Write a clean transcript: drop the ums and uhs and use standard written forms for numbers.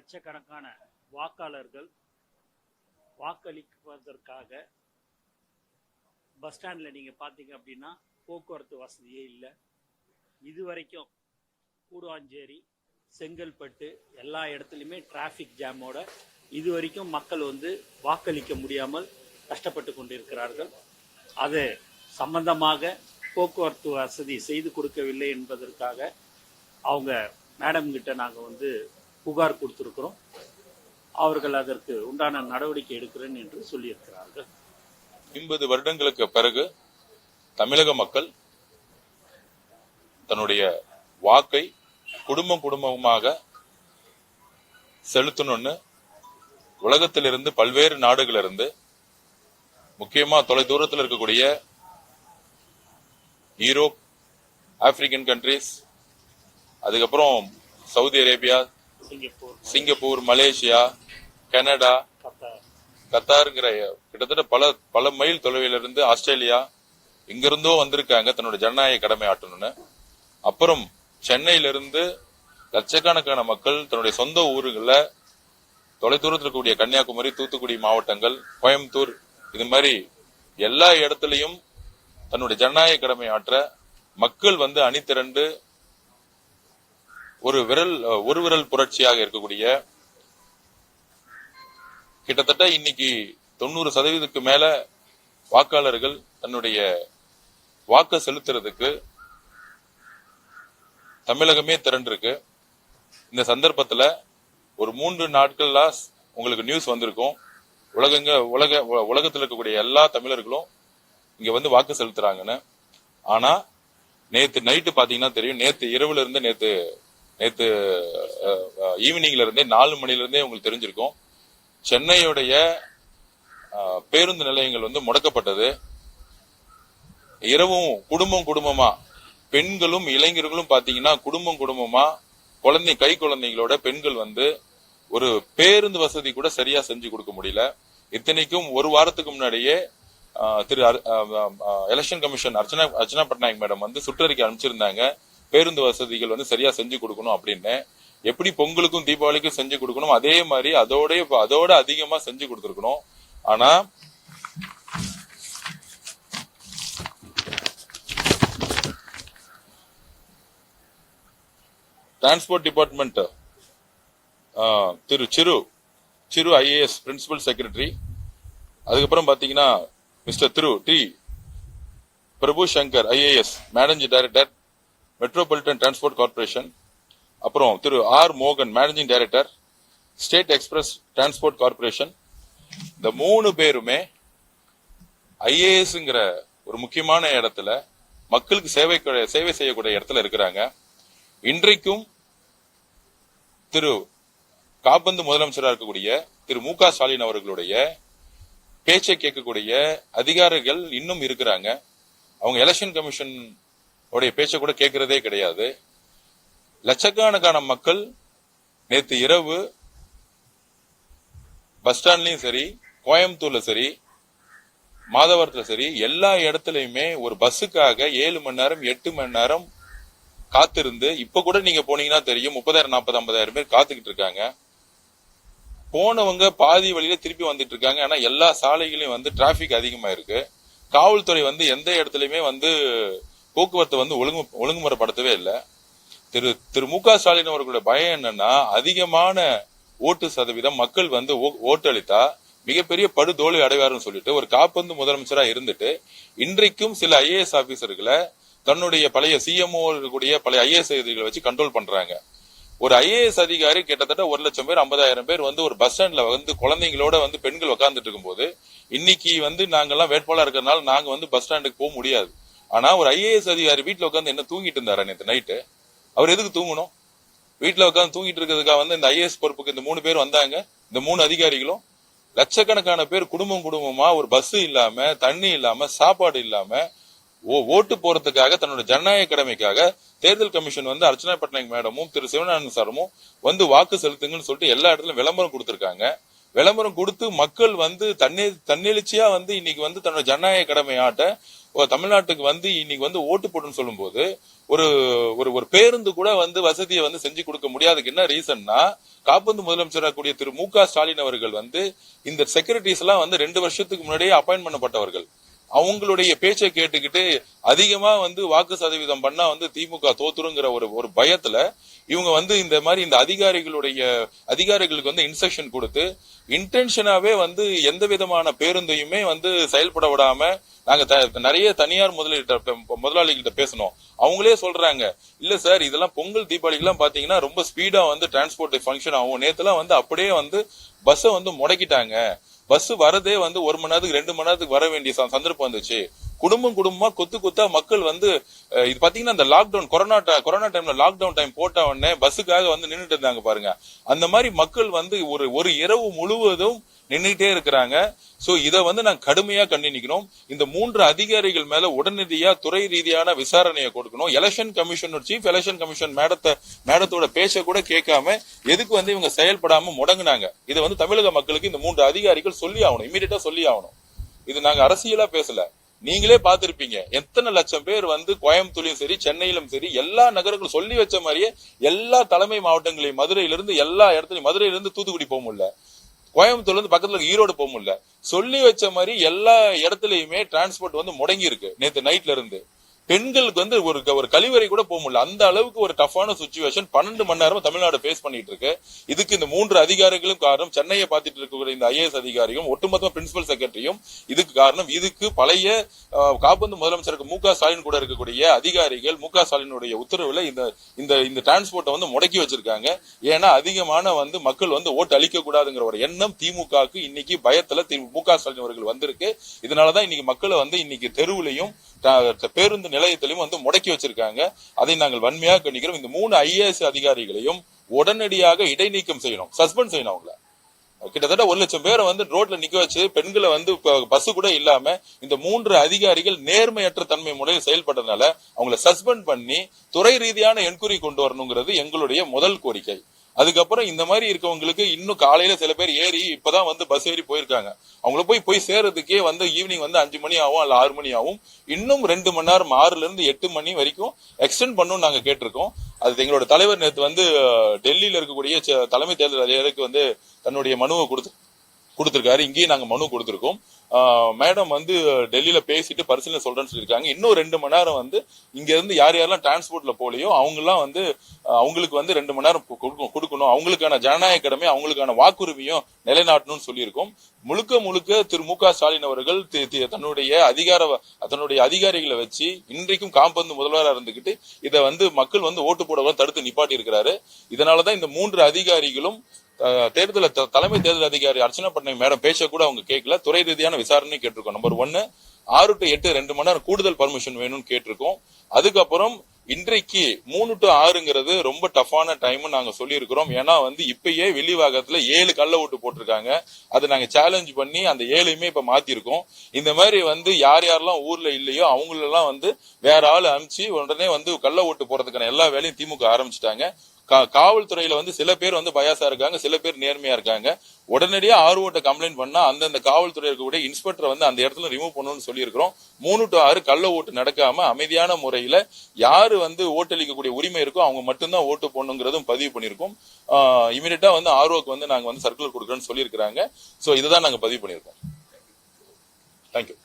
லட்சக்கணக்கான வாக்காளர்கள் வாக்களிப்பதற்காக பஸ் ஸ்டாண்டில் நீங்கள் பார்த்தீங்க அப்படின்னா போக்குவரத்து வசதியே இல்லை. இதுவரைக்கும் கூடுவாஞ்சேரி, செங்கல்பட்டு எல்லா இடத்துலையுமே டிராஃபிக் ஜாமோட இதுவரைக்கும் மக்கள் வாக்களிக்க முடியாமல் கஷ்டப்பட்டு கொண்டிருக்கிறார்கள். அது சம்பந்தமாக போக்குவரத்து வசதி செய்து கொடுக்கவில்லை என்பதற்காக அவங்க மேடம் கிட்ட நாங்கள் புகார் கொடுத்துருக்குறோம். அவர்கள் அதற்கு உண்டான நடவடிக்கை எடுக்கிறேன் என்று சொல்லியிருக்கிறார்கள். 50 வருடங்களுக்கு பிறகு தமிழக மக்கள் தன்னுடைய வாக்கை குடும்பமாக செலுத்தணும்னு உலகத்திலிருந்து பல்வேறு நாடுகளிலிருந்து, முக்கியமா தொலைதூரத்தில் இருக்கக்கூடிய யூரோப், ஆப்பிரிக்கன் கண்ட்ரிஸ், அதுக்கப்புறம் Saudi Arabia, Singapore, Malaysia, Canada, கத்தாருங்கிற கிட்டத்தட்ட பல மைல் தொலைவிலிருந்து, ஆஸ்திரேலியா, இங்கிருந்தோ வந்திருக்காங்க தன்னுடைய ஜனநாயக கடமை ஆற்றணும்னு. அப்புறம் சென்னையிலிருந்து லட்சக்கணக்கான மக்கள் தன்னுடைய சொந்த ஊர்களில் தொலைதூரத்தில் இருக்கக்கூடிய கன்னியாகுமரி, தூத்துக்குடி மாவட்டங்கள், கோயம்புத்தூர், இது மாதிரி எல்லா இடத்துலையும் தன்னுடைய ஜனநாயக கடமை ஆற்ற மக்கள் அணிதிரண்டு ஒரு விரல் புரட்சியாக இருக்கக்கூடிய கிட்டத்தட்ட இன்னைக்கு 90% மேல வாக்காளர்கள் தன்னுடைய வாக்கு செலுத்துறதுக்கு தமிழகமே திரண்டிருக்கு. இந்த சந்தர்ப்பத்துல ஒரு 3 நாட்கள்ல உங்களுக்கு நியூஸ் வந்திருக்கும். உலகத்தில் இருக்கக்கூடிய எல்லா தமிழர்களும் இங்க வாக்கு செலுத்துறாங்கன்னு. ஆனா நேத்து நைட்டு பாத்தீங்கன்னா தெரியும், நேத்து இரவுல இருந்து நேத்து ஈவினிங்ல இருந்தே 4 மணில இருந்தே உங்களுக்கு தெரிஞ்சிருக்கும், சென்னையுடைய பேருந்து நிலையங்கள் முடக்கப்பட்டது. இரவும் குடும்பமா பெண்களும் இளைஞர்களும் பாத்தீங்கன்னா குடும்பமா கை குழந்தைங்களோட பெண்கள் ஒரு பேருந்து வசதி கூட சரியா செஞ்சு கொடுக்க முடியல. இத்தனைக்கும் ஒரு வாரத்துக்கு முன்னாடியே திரு election commission Archana Patnaik madam சுற்றறிக்கை அனுப்பிச்சிருந்தாங்க, பேருந்து வசதிகள் சரியா செஞ்சு கொடுக்கணும் அப்படின்னு. எப்படி பொங்கலுக்கும் தீபாவளிக்கும் செஞ்சு கொடுக்கணும், அதே மாதிரி அதோட அதிகமா செஞ்சு கொடுத்துருக்கணும். ஆனா டிரான்ஸ்போர்ட் டிபார்ட்மெண்ட் திரு சிரு ஐஏஎஸ் பிரின்சிபல் செக்ரட்டரி, அதுக்கப்புறம் பாத்தீங்கன்னா மிஸ்டர் திரு D Prabhu Shankar IAS managing director, metropolitan transport corporation, அப்புறம் திரு ஆர் மோகன் managing director, state express transport corporation. இந்த 3 பேருமே ஐஏஎஸ்ங்கிற ஒரு முக்கியமான இடத்துல மக்களுக்கு சேவை செய்யக்கூடிய இடத்துல இருக்கிறாங்க. இன்றைக்கும் திரு காபந்து முதலமைச்சராக இருக்கக்கூடிய திரு மு க ஸ்டாலின் அவர்களுடைய பேச்சை கேட்கக்கூடிய அதிகாரிகள் இன்னும் இருக்கிறாங்க. அவங்க எலெக்ஷன் கமிஷன் உடைய பேச்சை கூட கேட்கறதே கிடையாது. லட்சக்கணக்கான மக்கள் நேத்து இரவு பஸ் ஸ்டாண்ட்லயும் சரி, கோயம்புத்தூர்ல சரி, மாதவரத்துல சரி, எல்லா இடத்துலயுமே ஒரு பஸ்ஸுக்காக 7 மணி நேரம் 8 மணி நேரம் காத்திருந்து, இப்ப கூட நீங்க போனீங்கன்னா தெரியும் 30,000 40,000 50,000 பேர் காத்துக்கிட்டு இருக்காங்க. போனவங்க பாதி வழியில திருப்பி வந்துட்டு இருக்காங்க. ஆனா எல்லா சாலைகளையும் டிராபிக் அதிகமா இருக்கு. காவல்துறை எந்த இடத்துலயுமே போக்குவரத்து ஒழுங்குமுறைப்படுத்தவே இல்லை. திரு மு க ஸ்டாலின் அவர்களுடைய பயம் என்னன்னா, அதிகமான ஓட்டு சதவீதம் மக்கள் ஓட்டு அளித்தா மிகப்பெரிய படுதோல்வி அடைவாருன்னு சொல்லிட்டு ஒரு காப்பந்து முதலமைச்சரா இருந்துட்டு இன்றைக்கும் சில ஐஏஎஸ் ஆபீசர்களை தன்னுடைய பழைய சிஎம்ஓ இருக்கக்கூடிய பழைய ஐஏஎஸ் அதிகாரிகளை வச்சு கண்ட்ரோல் பண்றாங்க. ஒரு ஐஏஎஸ் அதிகாரி கிட்டத்தட்ட 1,00,000 பேர் 50,000 பேர் ஒரு பஸ் ஸ்டாண்ட்ல குழந்தைங்களோட பெண்கள் உட்கார்ந்துட்டு இருக்கும்போது, இன்னைக்கு நாங்கெல்லாம் வேட்பாளர் இருக்கிறதுனால நாங்க பஸ் ஸ்டாண்டுக்கு போக முடியாது. ஆனா ஒரு ஐஏஎஸ் அதிகாரி வீட்டுல உட்காந்து என்ன தூங்கிட்டு இருந்தாரா நேற்று நைட்டு? அவர் எதுக்கு தூங்கணும்? வீட்டுல உட்காந்து தூங்கிட்டு இருக்கிறதுக்காக இந்த ஐஏஎஸ் பொறுப்புக்கு இந்த 3 பேர் வந்தாங்க. இந்த 3 அதிகாரிகளும் லட்சக்கணக்கான பேர் குடும்பமா ஒரு பஸ் இல்லாம, தண்ணி இல்லாம, சாப்பாடு இல்லாம ஓட்டு போறதுக்காக தன்னோட ஜனநாயக கடமைக்காக தேர்தல் கமிஷன் அர்ச்சனா பட்நாயக் மேடமும் திரு சிவநாராயணன் சாரும் வாக்கு செலுத்துங்கன்னு சொல்லிட்டு எல்லா இடத்துலயும் விளம்பரம் கொடுத்திருக்காங்க. விளம்பரம் கொடுத்து மக்கள் தன்னெழுச்சியா இன்னைக்கு தன்னோட ஜனநாயக கடமை ஆட்ட தமிழ்நாட்டுக்கு இன்னைக்கு ஓட்டு போடுன்னு சொல்லும் போது ஒரு ஒரு ஒரு பேருந்து கூட வந்து வசதியை வந்து செஞ்சு கொடுக்க முடியாதுக்கு என்ன ரீசன்னா, காப்பந்து முதலமைச்சராக கூடிய திரு மு.க. ஸ்டாலின் அவர்கள் வந்து இந்த செக்ரட்டரிஸ் எல்லாம் வந்து 2 வருஷத்துக்கு முன்னாடியே அப்பாயின்ட் பண்ணப்பட்டவர்கள். அவங்களுடைய பேச்சை கேட்டுக்கிட்டு அதிகமா வந்து வாக்கு சதவீதம் பண்ணா வந்து திமுக தோத்துருங்கிற ஒரு பயத்துல இவங்க வந்து இந்த மாதிரி இந்த அதிகாரிகளுக்கு வந்து இன்ஸ்ட்ரக்ஷன் கொடுத்து இன்டென்ஷனாவே வந்து எந்த விதமான பேருந்தையுமே வந்து செயல்பட விடாம நாங்க நிறைய தனியார் முதலாளிகிட்ட பேசணும். அவங்களே சொல்றாங்க, இல்ல சார் இதெல்லாம் பொங்கல் தீபாவளிக்கு எல்லாம் பாத்தீங்கன்னா ரொம்ப ஸ்பீடா வந்து டிரான்ஸ்போர்ட் ஃபங்க்ஷன் ஆகும். நேத்துலாம் வந்து அப்படியே வந்து பஸ்ஸை வந்து முடக்கிட்டாங்க. பஸ் வரதே வந்து 1 மணி நேரத்துக்கு 2 மணி நேரத்துக்கு வர வேண்டிய சந்தர்ப்பம் வந்துச்சு. குடும்பமா கொத்தா மக்கள் வந்து இது பாத்தீங்கன்னா இந்த லாக்டவுன் கொரோனா டைம்ல லாக்டவுன் டைம் போட்ட உடனே பஸ்ஸுக்காக வந்து நின்றுட்டு இருந்தாங்க பாருங்க. அந்த மாதிரி மக்கள் வந்து ஒரு இரவு முழுவதும் நின்றுட்டே இருக்கிறாங்க. சோ இத வந்து நாங்க கடுமையா கண்டிக்கிறோம். இந்த 3 அதிகாரிகள் மேல உடனடியா துறை ரீதியான விசாரணையை கொடுக்கணும். Election commission chief election commission மேடத்தோட பேச்ச கூட கேட்காம எதுக்கு வந்து இவங்க செயல்படாம முடங்குனாங்க. இதை வந்து தமிழக மக்களுக்கு இந்த 3 அதிகாரிகள் சொல்லி ஆகணும், இமீடியட்டா சொல்லி ஆகணும். இது நாங்க அரசியலா பேசல. நீங்களே பாத்திருப்பீங்க எத்தனை லட்சம் பேர் வந்து கோயம்புத்தூர்லயும் சரி சென்னையிலும் சரி எல்லா நகரங்களும் சொல்லி வச்ச மாதிரியே எல்லா தலைமை மாவட்டங்களையும் மதுரையிலிருந்து எல்லா இடத்துலயும் மதுரையிலிருந்து தூத்துக்குடி போக முடியல, கோயம்புத்தூர்ல இருந்து பக்கத்துல ஈரோடு போக முடியல. சொல்லி வச்ச மாதிரி எல்லா இடத்துலயுமே டிரான்ஸ்போர்ட் வந்து முடங்கி இருக்கு. நேத்து நைட்ல இருந்து பெண்களுக்கு வந்து ஒரு கழிவறை கூட போக முடியல. அந்த அளவுக்கு ஒரு டஃப்பான சிச்சுவேஷன் 12 மணி நேரம் தமிழ்நாடு பேஸ் பண்ணிட்டு இருக்கு. இதுக்கு இந்த 3 அதிகாரிகளும் காரணம். சென்னையை பார்த்துட்டு இருக்கக்கூடிய இந்த IAS அதிகாரியும் ஒட்டுமொத்த பிரின்சிபல் செக்ரட்டரியும் இதுக்கு காரணம். இதுக்கு பழைய காப்பந்து முதலமைச்சருக்கு மு.க. ஸ்டாலின் கூட இருக்கக்கூடிய அதிகாரிகள் மு.க. ஸ்டாலினுடைய உத்தரவுல இந்த டிரான்ஸ்போர்ட்டை வந்து முடக்கி வச்சிருக்காங்க. ஏன்னா அதிகமான வந்து மக்கள் வந்து ஓட்டு அளிக்க கூடாதுங்கிற ஒரு எண்ணம் திமுகவுக்கு இன்னைக்கு பயத்துல மு.க. ஸ்டாலின் அவர்கள் வந்திருக்கு. இதனாலதான் இன்னைக்கு மக்களை வந்து இன்னைக்கு தெருவுலையும் பேருந்து நிலையத்திலையும் வந்து முடக்கி வச்சிருக்காங்க. அதை நாங்கள் வன்மையாக கண்டிக்கிறோம். இந்த 3 IAS அதிகாரிகளையும் உடனடியாக இடைநீக்கம் செய்யணும், சஸ்பெண்ட் செய்யணும். அவங்கள கிட்டத்தட்ட 1 லட்சம் பேரை வந்து ரோட்ல நிக்க வச்சு பெண்களை வந்து பஸ் கூட இல்லாம இந்த 3 அதிகாரிகள் நேர்மையற்ற தன்மை முறையில் செயல்பட்டதுனால அவங்கள சஸ்பெண்ட் பண்ணி துறை ரீதியான என்கொயரி கொண்டு வரணுங்கிறது எங்களுடைய முதல் கோரிக்கை. அதுக்கப்புறம் இந்த மாதிரி இருக்கவங்களுக்கு இன்னும் காலையில சில பேர் ஏறி இப்பதான் வந்து பஸ் ஏறி போயிருக்காங்க. அவங்கள போய் சேர்றதுக்கே வந்து ஈவினிங் வந்து 5 மணி ஆகும் அல்ல 6 மணி ஆகும். இன்னும் 2 மணி நேரம் 6ல இருந்து 8 மணி வரைக்கும் எக்ஸ்டெண்ட் பண்ணணும்னு நாங்க கேட்டிருக்கோம். அது எங்களோட தலைவர் நேற்று வந்து டெல்லியில இருக்கக்கூடிய தலைமை தேர்தல் அதிகாரிக்கு வந்து தன்னுடைய மனுவை கொடுத்திருக்காரு. இங்கேயும் நாங்க மனு கொடுத்திருக்கோம். மேடம் வந்து டெல்லியில பேசிட்டு பரிசீலனை சொல்றேன்னு சொல்லியிருக்காங்க. இன்னும் 2 மணி நேரம் வந்து இங்க இருந்து யாரெல்லாம் டிரான்ஸ்போர்ட்ல போலையோ அவங்க எல்லாம் வந்து அவங்களுக்கு வந்து 2 மணி நேரம் கொடுக்கணும். அவங்களுக்கான ஜனநாயக கடமை அவங்களுக்கான வாக்குரிமையும் நிலைநாட்டணும்னு சொல்லியிருக்கோம். முழுக்க திரு மு.க. ஸ்டாலின் அவர்கள் தன்னுடைய அதிகாரிகளை வச்சு இன்றைக்கும் காப்பந்து முதல்வராக இருந்துகிட்டு இதை வந்து மக்கள் வந்து ஓட்டு போட தடுத்து நிப்பாட்டி இருக்கிறாரு. இதனாலதான் இந்த 3 அதிகாரிகளும் தலைமை தேர்தல் அதிகாரி அர்ச்சனா பட்நாயக் மேடம் பேச்ச கூட அவங்க கேட்கல. துறை ரீதியான விசாரணை கேட்டிருக்கோம். நம்பர் 1 6 to 8 2 மணி நேரம் கூடுதல் பர்மிஷன் வேணும்னு கேட்டிருக்கோம். அதுக்கப்புறம் இன்றைக்கு 3 to 6ங்கிறது ரொம்ப டஃப்பான டைம் நாங்க சொல்லியிருக்கிறோம். ஏன்னா வந்து இப்பயே வெளிவாகத்துல 7 கள்ள ஓட்டு போட்டிருக்காங்க. அதை நாங்க சேலஞ்ச் பண்ணி அந்த 7யுமே இப்ப மாத்திருக்கோம். இந்த மாதிரி வந்து யாரெல்லாம் ஊர்ல இல்லையோ அவங்களெல்லாம் வந்து வேற ஆள் அனுப்பிச்சு உடனே வந்து கள்ள ஓட்டு போறதுக்கான எல்லா வேலையும் திமுக ஆரம்பிச்சுட்டாங்க. காவல்துறையில வந்து சில பேர் வந்து பயாசா இருக்காங்க, சில பேர் நேர்மையா இருக்காங்க. உடனடியா ஆர்ஓட்ட கம்ப்ளைண்ட் பண்ணா அந்தந்த காவல்துறை இருக்கக்கூடிய இன்ஸ்பெக்டர் வந்து அந்த இடத்துல ரிமூவ் பண்ணணும்னு சொல்லியிருக்கிறோம். 3 to 6 கள்ள ஓட்டு நடக்காம அமைதியான முறையில யாரு வந்து ஓட்டளிக்கக்கூடிய உரிமை இருக்கோ அவங்க மட்டும்தான் ஓட்டு போடணுங்கிறதும் பதிவு பண்ணிருக்கோம். இமீடியட்டா வந்து ஆர்ஓக்கு வந்து நாங்க வந்து சர்க்குலர் கொடுக்குறோம்னு சொல்லியிருக்கிறாங்க. சோ இதுதான் நாங்க பதிவு பண்ணிருக்கோம். தேங்க்யூ.